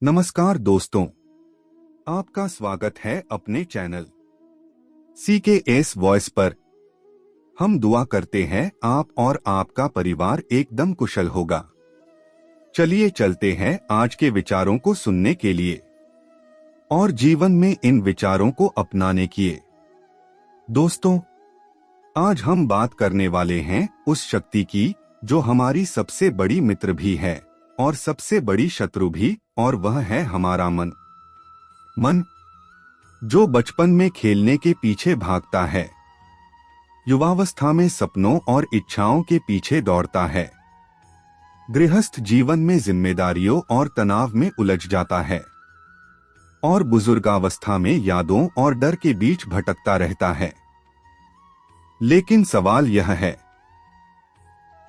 नमस्कार दोस्तों, आपका स्वागत है अपने चैनल CKS वॉइस पर। हम दुआ करते हैं आप और आपका परिवार एकदम कुशल होगा। चलिए चलते हैं आज के विचारों को सुनने के लिए और जीवन में इन विचारों को अपनाने की। दोस्तों, आज हम बात करने वाले हैं उस शक्ति की जो हमारी सबसे बड़ी मित्र भी है और सबसे बड़ी शत्रु भी, और वह है हमारा मन। मन जो बचपन में खेलने के पीछे भागता है, युवावस्था में सपनों और इच्छाओं के पीछे दौड़ता है, गृहस्थ जीवन में जिम्मेदारियों और तनाव में उलझ जाता है और बुजुर्गावस्था में यादों और डर के बीच भटकता रहता है। लेकिन सवाल यह है,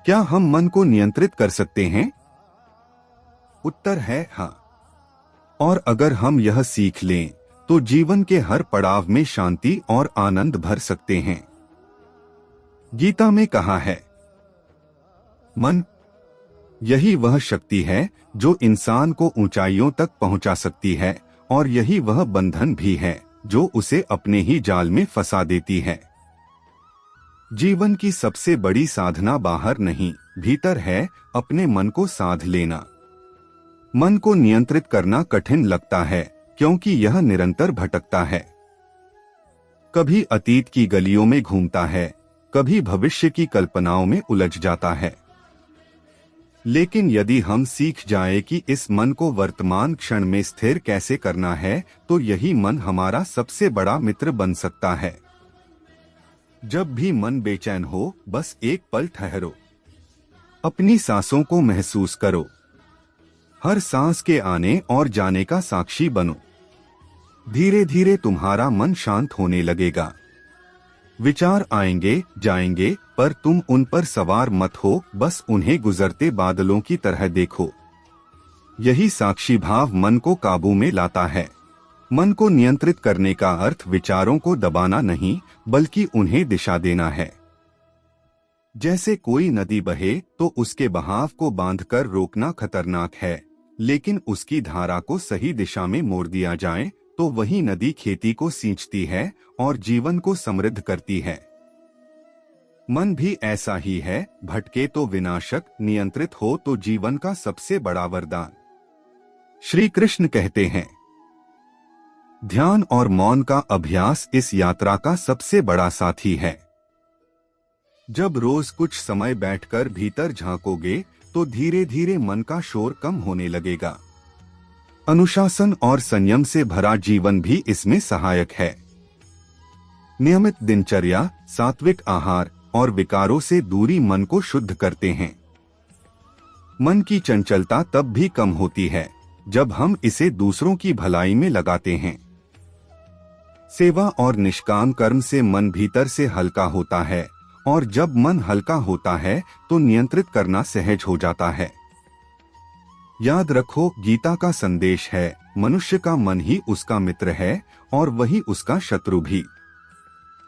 क्या हम मन को नियंत्रित कर सकते हैं? उत्तर है हाँ। और अगर हम यह सीख लें तो जीवन के हर पड़ाव में शांति और आनंद भर सकते हैं। गीता में कहा है, मन यही वह शक्ति है जो इंसान को ऊंचाइयों तक पहुंचा सकती है, और यही वह बंधन भी है जो उसे अपने ही जाल में फंसा देती है। जीवन की सबसे बड़ी साधना बाहर नहीं, भीतर है अपने मन को साध लेना। मन को नियंत्रित करना कठिन लगता है क्योंकि यह निरंतर भटकता है। कभी अतीत की गलियों में घूमता है, कभी भविष्य की कल्पनाओं में उलझ जाता है। लेकिन यदि हम सीख जाएं कि इस मन को वर्तमान क्षण में स्थिर कैसे करना है, तो यही मन हमारा सबसे बड़ा मित्र बन सकता है। जब भी मन बेचैन हो, बस एक पल ठहरो, अपनी सांसों को महसूस करो, हर सांस के आने और जाने का साक्षी बनो। धीरे धीरे तुम्हारा मन शांत होने लगेगा। विचार आएंगे जाएंगे, पर तुम उन पर सवार मत हो, बस उन्हें गुजरते बादलों की तरह देखो। यही साक्षी भाव मन को काबू में लाता है। मन को नियंत्रित करने का अर्थ विचारों को दबाना नहीं, बल्कि उन्हें दिशा देना है। जैसे कोई नदी बहे तो उसके बहाव को बांधकर रोकना खतरनाक है, लेकिन उसकी धारा को सही दिशा में मोड़ दिया जाए तो वही नदी खेती को सींचती है और जीवन को समृद्ध करती है। मन भी ऐसा ही है, भटके तो विनाशक, नियंत्रित हो तो जीवन का सबसे बड़ा वरदान। श्री कृष्ण कहते हैं, ध्यान और मौन का अभ्यास इस यात्रा का सबसे बड़ा साथी है। जब रोज कुछ समय बैठकर भीतर झांकोगे तो धीरे धीरे मन का शोर कम होने लगेगा। अनुशासन और संयम से भरा जीवन भी इसमें सहायक है। नियमित दिनचर्या, सात्विक आहार और विकारों से दूरी मन को शुद्ध करते हैं। मन की चंचलता तब भी कम होती है जब हम इसे दूसरों की भलाई में लगाते हैं। सेवा और निष्काम कर्म से मन भीतर से हल्का होता है, और जब मन हल्का होता है तो नियंत्रित करना सहज हो जाता है। याद रखो, गीता का संदेश है, मनुष्य का मन ही उसका मित्र है और वही उसका शत्रु भी।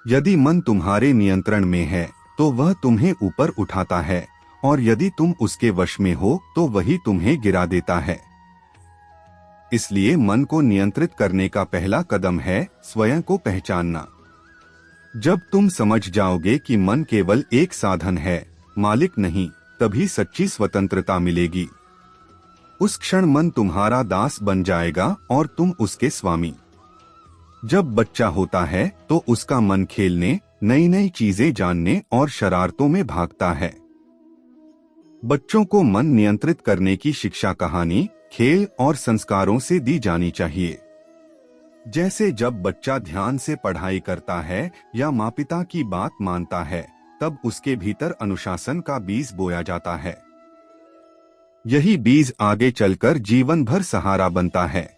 यदि मन तुम्हारे नियंत्रण में है तो वह तुम्हें ऊपर उठाता है, और यदि तुम उसके वश में हो तो वही तुम्हें गिरा देता है। इसलिए मन को नियंत्रित करने का पहला कदम है स्वयं को पहचानना। जब तुम समझ जाओगे कि मन केवल एक साधन है, मालिक नहीं, तभी सच्ची स्वतंत्रता मिलेगी। उस क्षण मन तुम्हारा दास बन जाएगा और तुम उसके स्वामी। जब बच्चा होता है तो उसका मन खेलने, नई नई चीजें जानने और शरारतों में भागता है। बच्चों को मन नियंत्रित करने की शिक्षा कहानी, खेल और संस्कारों से दी जानी चाहिए। जैसे जब बच्चा ध्यान से पढ़ाई करता है या माँ पिता की बात मानता है, तब उसके भीतर अनुशासन का बीज बोया जाता है। यही बीज आगे चलकर जीवन भर सहारा बनता है।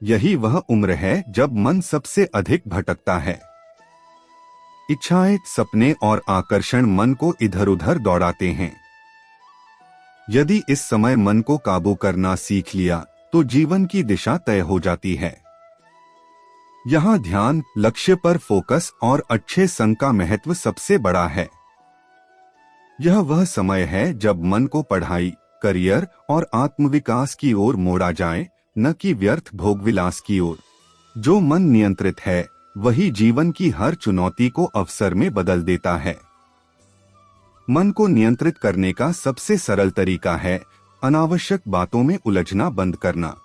यही वह उम्र है जब मन सबसे अधिक भटकता है। इच्छाएं, सपने और आकर्षण मन को इधर उधर दौड़ाते हैं। यदि इस समय मन को काबू करना सीख लिया तो जीवन की दिशा तय हो जाती है। यहाँ ध्यान, लक्ष्य पर फोकस और अच्छे संग का महत्व सबसे बड़ा है। यह वह समय है जब मन को पढ़ाई, करियर और आत्मविकास की ओर मोड़ा जाए, न कि व्यर्थ भोगविलास की ओर। जो मन नियंत्रित है वही जीवन की हर चुनौती को अवसर में बदल देता है। मन को नियंत्रित करने का सबसे सरल तरीका है अनावश्यक बातों में उलझना बंद करना।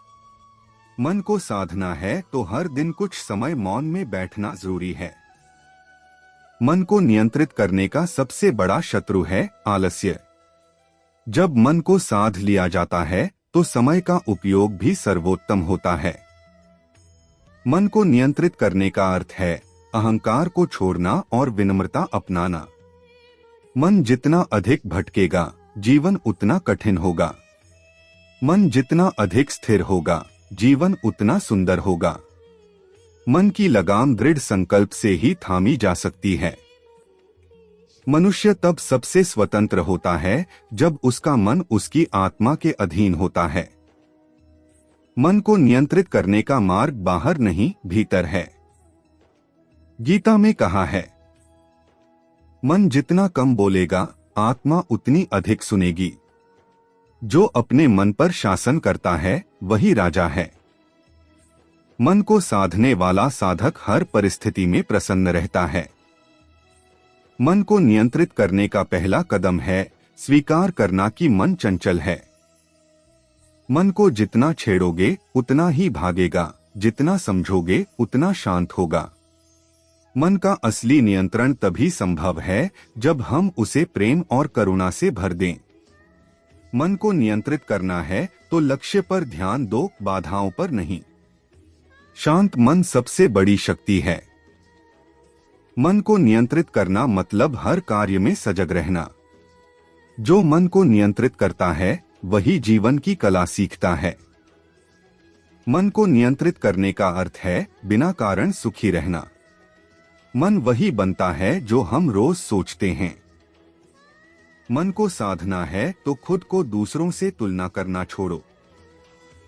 मन को साधना है तो हर दिन कुछ समय मौन में बैठना जरूरी है। मन को नियंत्रित करने का सबसे बड़ा शत्रु है आलस्य। जब मन को साध लिया जाता है तो समय का उपयोग भी सर्वोत्तम होता है। मन को नियंत्रित करने का अर्थ है अहंकार को छोड़ना और विनम्रता अपनाना। मन जितना अधिक भटकेगा, जीवन उतना कठिन होगा। मन जितना अधिक स्थिर होगा, जीवन उतना सुंदर होगा। मन की लगाम दृढ़ संकल्प से ही थामी जा सकती है। मनुष्य तब सबसे स्वतंत्र होता है जब उसका मन उसकी आत्मा के अधीन होता है। मन को नियंत्रित करने का मार्ग बाहर नहीं, भीतर है। गीता में कहा है, मन जितना कम बोलेगा, आत्मा उतनी अधिक सुनेगी। जो अपने मन पर शासन करता है वही राजा है। मन को साधने वाला साधक हर परिस्थिति में प्रसन्न रहता है। मन को नियंत्रित करने का पहला कदम है स्वीकार करना कि मन चंचल है। मन को जितना छेड़ोगे उतना ही भागेगा, जितना समझोगे उतना शांत होगा। मन का असली नियंत्रण तभी संभव है जब हम उसे प्रेम और करुणा से भर दें। मन को नियंत्रित करना है तो लक्ष्य पर ध्यान दो, बाधाओं पर नहीं। शांत मन सबसे बड़ी शक्ति है। मन को नियंत्रित करना मतलब हर कार्य में सजग रहना। जो मन को नियंत्रित करता है वही जीवन की कला सीखता है। मन को नियंत्रित करने का अर्थ है बिना कारण सुखी रहना। मन वही बनता है जो हम रोज सोचते हैं। मन को साधना है तो खुद को दूसरों से तुलना करना छोड़ो।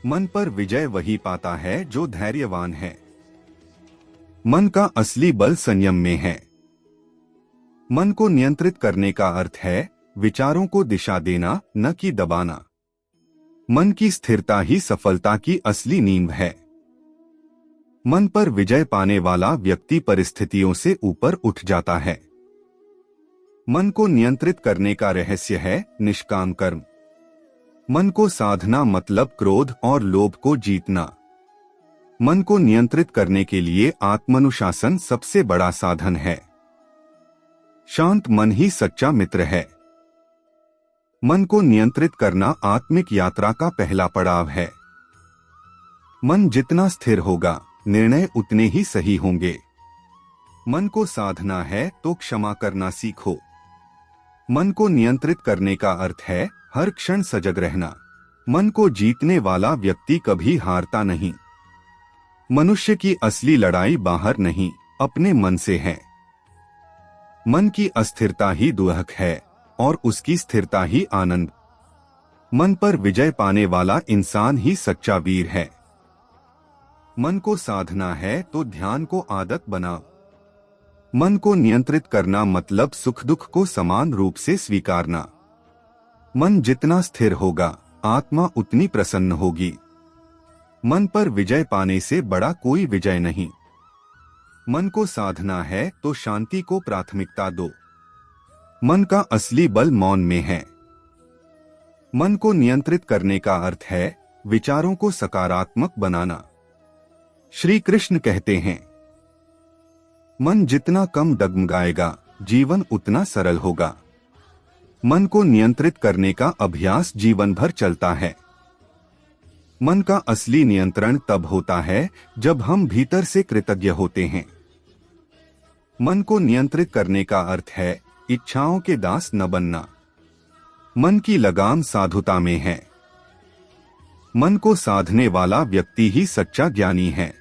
मन पर विजय वही पाता है जो धैर्यवान है। मन का असली बल संयम में है। मन को नियंत्रित करने का अर्थ है विचारों को दिशा देना, न कि दबाना। मन की स्थिरता ही सफलता की असली नींव है। मन पर विजय पाने वाला व्यक्ति परिस्थितियों से ऊपर उठ जाता है। मन को नियंत्रित करने का रहस्य है निष्काम कर्म। मन को साधना मतलब क्रोध और लोभ को जीतना। मन को नियंत्रित करने के लिए आत्मानुशासन सबसे बड़ा साधन है। शांत मन ही सच्चा मित्र है। मन को नियंत्रित करना आत्मिक यात्रा का पहला पड़ाव है। मन जितना स्थिर होगा, निर्णय उतने ही सही होंगे। मन को साधना है तो क्षमा करना सीखो। मन को नियंत्रित करने का अर्थ है हर क्षण सजग रहना। मन को जीतने वाला व्यक्ति कभी हारता नहीं। मनुष्य की असली लड़ाई बाहर नहीं, अपने मन से है। मन की अस्थिरता ही दुहक है और उसकी स्थिरता ही आनंद। मन पर विजय पाने वाला इंसान ही सच्चा वीर है। मन को साधना है तो ध्यान को आदत बनाओ। मन को नियंत्रित करना मतलब सुख दुख को समान रूप से स्वीकारना। मन जितना स्थिर होगा, आत्मा उतनी प्रसन्न होगी। मन पर विजय पाने से बड़ा कोई विजय नहीं। मन को साधना है तो शांति को प्राथमिकता दो। मन का असली बल मौन में है। मन को नियंत्रित करने का अर्थ है विचारों को सकारात्मक बनाना। श्री कृष्ण कहते हैं, मन जितना कम डगमगाएगा, जीवन उतना सरल होगा। मन को नियंत्रित करने का अभ्यास जीवन भर चलता है। मन का असली नियंत्रण तब होता है जब हम भीतर से कृतज्ञ होते हैं। मन को नियंत्रित करने का अर्थ है इच्छाओं के दास न बनना। मन की लगाम साधुता में है। मन को साधने वाला व्यक्ति ही सच्चा ज्ञानी है।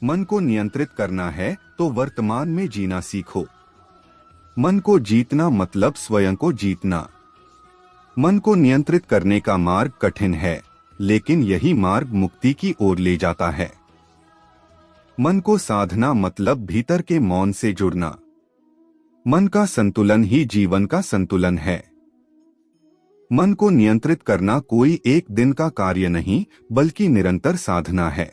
मन को नियंत्रित करना है तो वर्तमान में जीना सीखो। मन को जीतना मतलब स्वयं को जीतना। मन को नियंत्रित करने का मार्ग कठिन है, लेकिन यही मार्ग मुक्ति की ओर ले जाता है। मन को साधना मतलब भीतर के मौन से जुड़ना। मन का संतुलन ही जीवन का संतुलन है। मन को नियंत्रित करना कोई एक दिन का कार्य नहीं, बल्कि निरंतर साधना है।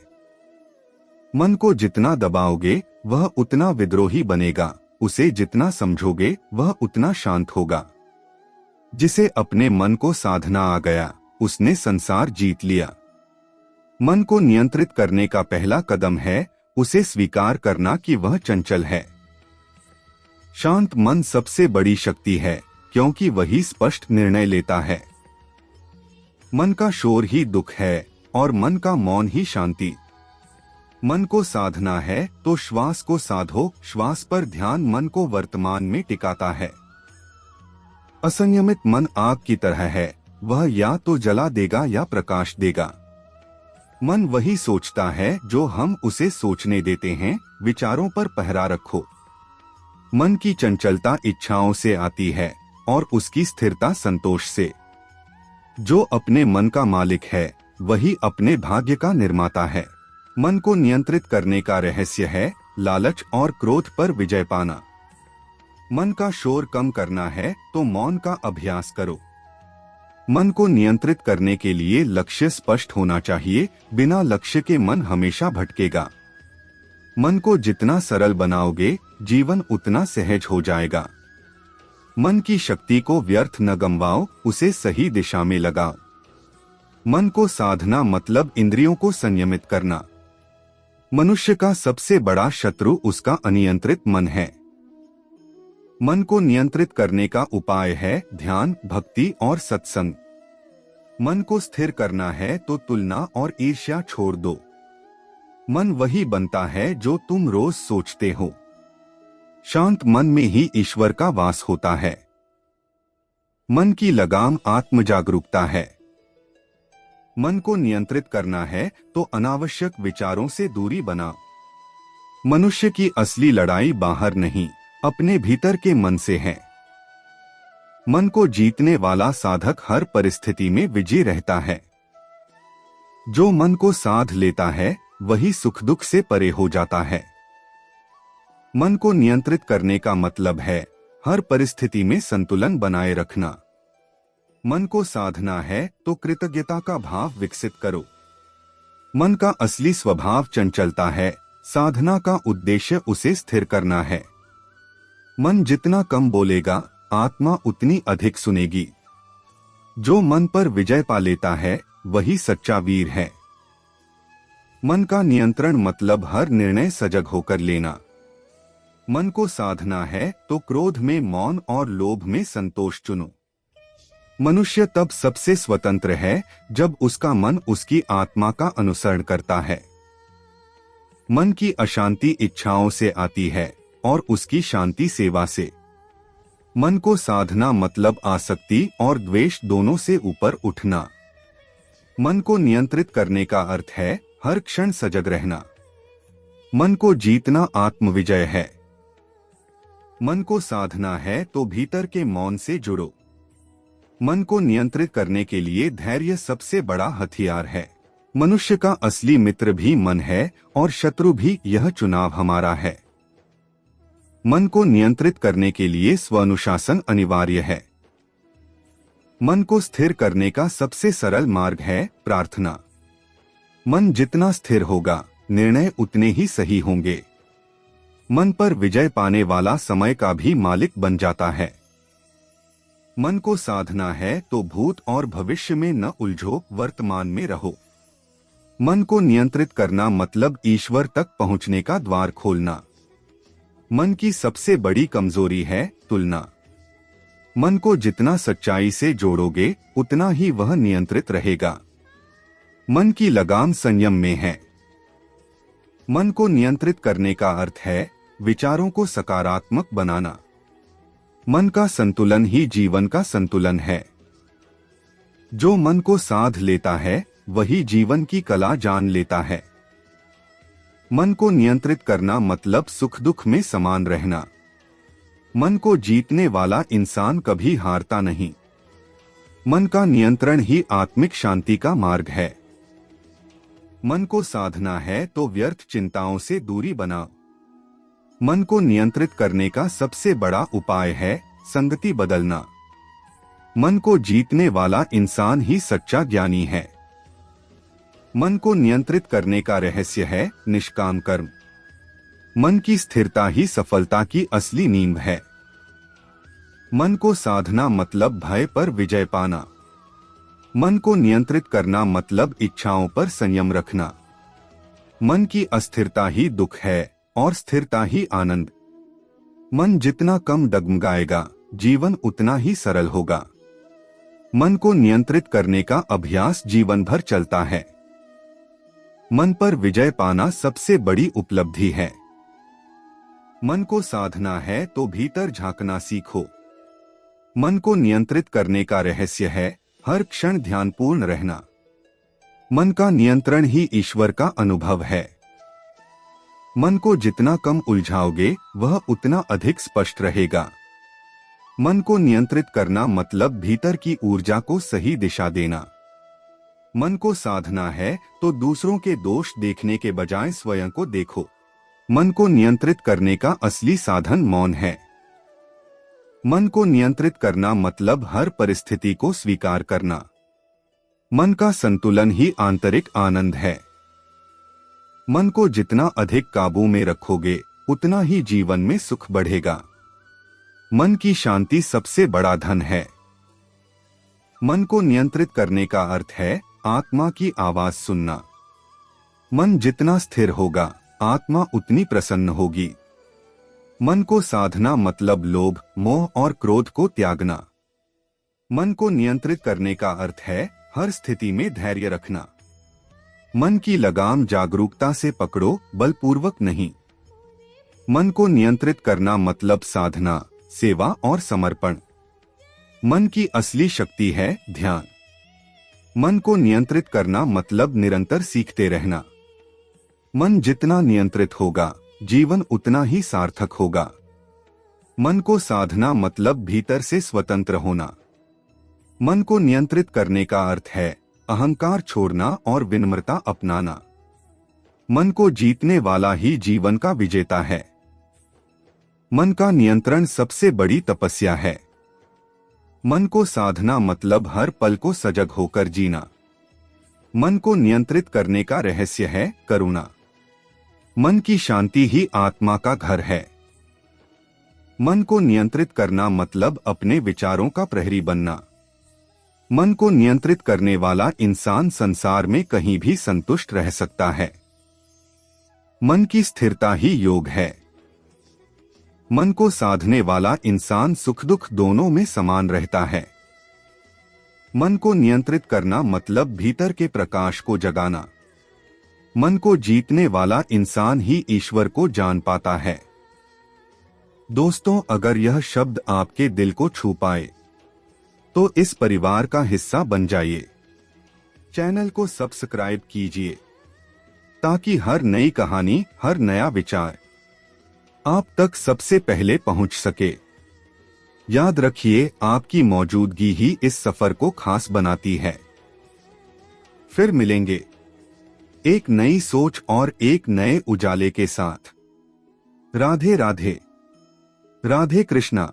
मन को जितना दबाओगे वह उतना विद्रोही बनेगा, उसे जितना समझोगे वह उतना शांत होगा। जिसे अपने मन को साधना आ गया, उसने संसार जीत लिया। मन को नियंत्रित करने का पहला कदम है उसे स्वीकार करना कि वह चंचल है। शांत मन सबसे बड़ी शक्ति है, क्योंकि वही स्पष्ट निर्णय लेता है। मन का शोर ही दुख है और मन का मौन ही शांति। मन को साधना है तो श्वास को साधो, श्वास पर ध्यान मन को वर्तमान में टिकाता है। असंयमित मन आग की तरह है, वह या तो जला देगा या प्रकाश देगा। मन वही सोचता है जो हम उसे सोचने देते हैं। विचारों पर पहरा रखो। मन की चंचलता इच्छाओं से आती है और उसकी स्थिरता संतोष से। जो अपने मन का मालिक है वही अपने भाग्य का निर्माता है। मन को नियंत्रित करने का रहस्य है लालच और क्रोध पर विजय पाना। मन का शोर कम करना है तो मौन का अभ्यास करो। मन को नियंत्रित करने के लिए लक्ष्य स्पष्ट होना चाहिए, बिना लक्ष्य के मन हमेशा भटकेगा। मन को जितना सरल बनाओगे, जीवन उतना सहज हो जाएगा। मन की शक्ति को व्यर्थ न गंवाओ, उसे सही दिशा में लगाओ। मन को साधना मतलब इंद्रियों को संयमित करना। मनुष्य का सबसे बड़ा शत्रु उसका अनियंत्रित मन है। मन को नियंत्रित करने का उपाय है ध्यान, भक्ति और सत्संग। मन को स्थिर करना है तो तुलना और ईर्ष्या छोड़ दो। मन वही बनता है जो तुम रोज सोचते हो। शांत मन में ही ईश्वर का वास होता है। मन की लगाम आत्म जागरूकता है। मन को नियंत्रित करना है तो अनावश्यक विचारों से दूरी बनाओ। मनुष्य की असली लड़ाई बाहर नहीं, अपने भीतर के मन से है। मन को जीतने वाला साधक हर परिस्थिति में विजयी रहता है। जो मन को साध लेता है वही सुख दुख से परे हो जाता है। मन को नियंत्रित करने का मतलब है हर परिस्थिति में संतुलन बनाए रखना। मन को साधना है तो कृतज्ञता का भाव विकसित करो। मन का असली स्वभाव चंचलता है, साधना का उद्देश्य उसे स्थिर करना है। मन जितना कम बोलेगा, आत्मा उतनी अधिक सुनेगी। जो मन पर विजय पा लेता है वही सच्चा वीर है। मन का नियंत्रण मतलब हर निर्णय सजग होकर लेना। मन को साधना है तो क्रोध में मौन और लोभ में संतोष चुनो। मनुष्य तब सबसे स्वतंत्र है जब उसका मन उसकी आत्मा का अनुसरण करता है। मन की अशांति इच्छाओं से आती है और उसकी शांति सेवा से। मन को साधना मतलब आसक्ति और द्वेष दोनों से ऊपर उठना। मन को नियंत्रित करने का अर्थ है हर क्षण सजग रहना। मन को जीतना आत्मविजय है। मन को साधना है तो भीतर के मौन से जुड़ो। मन को नियंत्रित करने के लिए धैर्य सबसे बड़ा हथियार है। मनुष्य का असली मित्र भी मन है और शत्रु भी, यह चुनाव हमारा है। मन को नियंत्रित करने के लिए स्वानुशासन अनिवार्य है। मन को स्थिर करने का सबसे सरल मार्ग है प्रार्थना। मन जितना स्थिर होगा, निर्णय उतने ही सही होंगे। मन पर विजय पाने वाला समय का भी मालिक बन जाता है। मन को साधना है तो भूत और भविष्य में न उलझो, वर्तमान में रहो। मन को नियंत्रित करना मतलब ईश्वर तक पहुंचने का द्वार खोलना। मन की सबसे बड़ी कमजोरी है तुलना। मन को जितना सच्चाई से जोड़ोगे उतना ही वह नियंत्रित रहेगा। मन की लगाम संयम में है। मन को नियंत्रित करने का अर्थ है विचारों को सकारात्मक बनाना। मन का संतुलन ही जीवन का संतुलन है। जो मन को साध लेता है वही जीवन की कला जान लेता है। मन को नियंत्रित करना मतलब सुख दुख में समान रहना। मन को जीतने वाला इंसान कभी हारता नहीं। मन का नियंत्रण ही आत्मिक शांति का मार्ग है। मन को साधना है तो व्यर्थ चिंताओं से दूरी बनाओ। मन को नियंत्रित करने का सबसे बड़ा उपाय है संगति बदलना। मन को जीतने वाला इंसान ही सच्चा ज्ञानी है। मन को नियंत्रित करने का रहस्य है निष्काम कर्म। मन की स्थिरता ही सफलता की असली नींव है। मन को साधना मतलब भय पर विजय पाना। मन को नियंत्रित करना मतलब इच्छाओं पर संयम रखना। मन की अस्थिरता ही दुख है और स्थिरता ही आनंद। मन जितना कम डगमगाएगा, जीवन उतना ही सरल होगा। मन को नियंत्रित करने का अभ्यास जीवन भर चलता है। मन पर विजय पाना सबसे बड़ी उपलब्धि है। मन को साधना है तो भीतर झांकना सीखो। मन को नियंत्रित करने का रहस्य है हर क्षण ध्यानपूर्ण रहना। मन का नियंत्रण ही ईश्वर का अनुभव है। मन को जितना कम उलझाओगे वह उतना अधिक स्पष्ट रहेगा। मन को नियंत्रित करना मतलब भीतर की ऊर्जा को सही दिशा देना। मन को साधना है तो दूसरों के दोष देखने के बजाय स्वयं को देखो। मन को नियंत्रित करने का असली साधन मौन है। मन को नियंत्रित करना मतलब हर परिस्थिति को स्वीकार करना। मन का संतुलन ही आंतरिक आनंद है। मन को जितना अधिक काबू में रखोगे उतना ही जीवन में सुख बढ़ेगा। मन की शांति सबसे बड़ा धन है। मन को नियंत्रित करने का अर्थ है आत्मा की आवाज सुनना। मन जितना स्थिर होगा आत्मा उतनी प्रसन्न होगी। मन को साधना मतलब लोभ, मोह और क्रोध को त्यागना। मन को नियंत्रित करने का अर्थ है हर स्थिति में धैर्य रखना। मन की लगाम जागरूकता से पकड़ो, बलपूर्वक नहीं। मन को नियंत्रित करना मतलब साधना, सेवा और समर्पण। मन की असली शक्ति है ध्यान। मन को नियंत्रित करना मतलब निरंतर सीखते रहना। मन जितना नियंत्रित होगा जीवन उतना ही सार्थक होगा। मन को साधना मतलब भीतर से स्वतंत्र होना। मन को नियंत्रित करने का अर्थ है अहंकार छोड़ना और विनम्रता अपनाना। मन को जीतने वाला ही जीवन का विजेता है। मन का नियंत्रण सबसे बड़ी तपस्या है। मन को साधना मतलब हर पल को सजग होकर जीना। मन को नियंत्रित करने का रहस्य है करुणा। मन की शांति ही आत्मा का घर है। मन को नियंत्रित करना मतलब अपने विचारों का प्रहरी बनना। मन को नियंत्रित करने वाला इंसान संसार में कहीं भी संतुष्ट रह सकता है। मन की स्थिरता ही योग है। मन को साधने वाला इंसान सुख दुख दोनों में समान रहता है। मन को नियंत्रित करना मतलब भीतर के प्रकाश को जगाना। मन को जीतने वाला इंसान ही ईश्वर को जान पाता है। दोस्तों, अगर यह शब्द आपके दिल को छू पाए तो इस परिवार का हिस्सा बन जाइए। चैनल को सब्सक्राइब कीजिए ताकि हर नई कहानी, हर नया विचार आप तक सबसे पहले पहुंच सके। याद रखिए, आपकी मौजूदगी ही इस सफर को खास बनाती है। फिर मिलेंगे एक नई सोच और एक नए उजाले के साथ। राधे राधे। राधे कृष्णा।